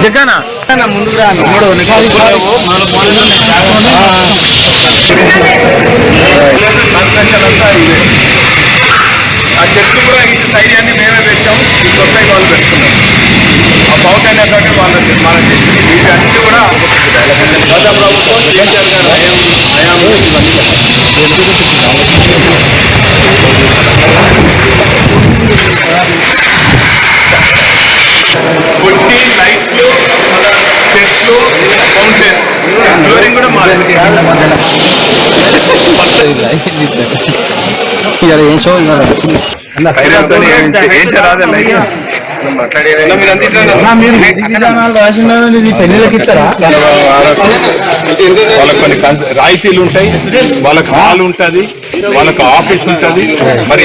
జగనా ముందుకు రాను ఆ చెట్లు కూడా ఈ ధైర్యాన్ని మేమే పెట్టాం, ఈ సొసైటీ వాళ్ళు పెట్టుకున్నాం. ఆ ఫౌంటైన్ ఎఫెక్ట్ వాళ్ళకి మనకి వీటన్ని కూడా గత ప్రభుత్వం కేసీఆర్ గారు కొట్టి లైట్లు చెట్లు ఫౌంటైన్ ఫ్లోరింగ్ కూడా మారింది. వాళ్ళకి కొన్ని రాయితీలు ఉంటాయి, వాళ్ళకి హాల్ ఉంటుంది, వాళ్ళకి ఆఫీస్ ఉంటుంది. మరి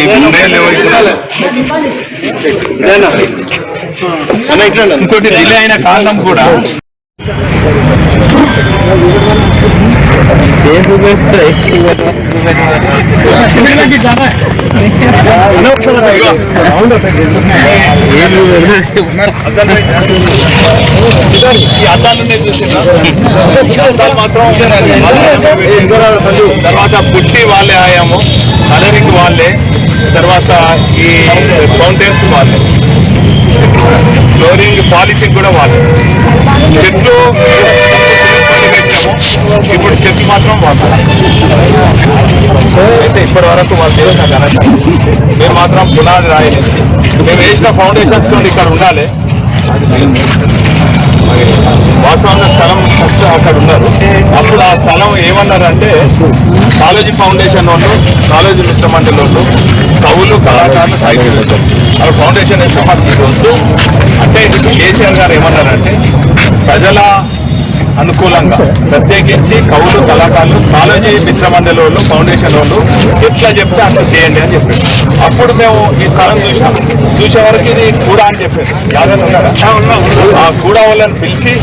ఇంకోటి డిలే అయిన కారణం కూడా ఈ అద్దాలున్నాయి చూసినా మాత్రం తర్వాత పుట్టి వాళ్ళే ఆయాము, కలరింగ్ వాళ్ళే, తర్వాత ఈ ఫౌంటైన్స్ వాళ్ళే, ఫ్లోరింగ్ పాలిషింగ్ కూడా వాళ్ళే. చెట్లు ఇప్పుడు చెట్లు మాత్రం వాళ్ళు అయితే ఇప్పటి వరకు వాళ్ళు చేసిన ఘనత. మేము మాత్రం పునాది రాయలేదు, మేము వేసిన ఫౌండేషన్స్ నుండి ఇక్కడ ఉండాలి. వాస్తవంగా స్థలం ఫస్ట్ అక్కడ ఉన్నారు. అప్పుడు ఆ స్థలం ఏమన్నారంటే కాలేజీ ఫౌండేషన్ వాళ్ళు, కాలేజీ మిత్ర మండలి వాళ్ళు, కవులు, కళాకారులు, సాహిత్యం అక్కడ ఫౌండేషన్ వేస్తే మాకు మీరు వద్దు అంటే కేసీఆర్ గారు ఏమన్నారంటే ప్రజల అనుకూలంగా ప్రత్యేకించి కవులు, కళాకారులు, కాలేజీ మిత్ర మండలి వాళ్ళు, ఫౌండేషన్ వాళ్ళు ఎట్లా చెప్తే అట్లా చేయండి అని చెప్పారు. అప్పుడు మేము ఈ స్థలం చూసే వరకు ఇది కూడా అని చెప్పారు. యాదవ్ ఉన్నారా? ఆ కూడా వాళ్ళని పిలిచి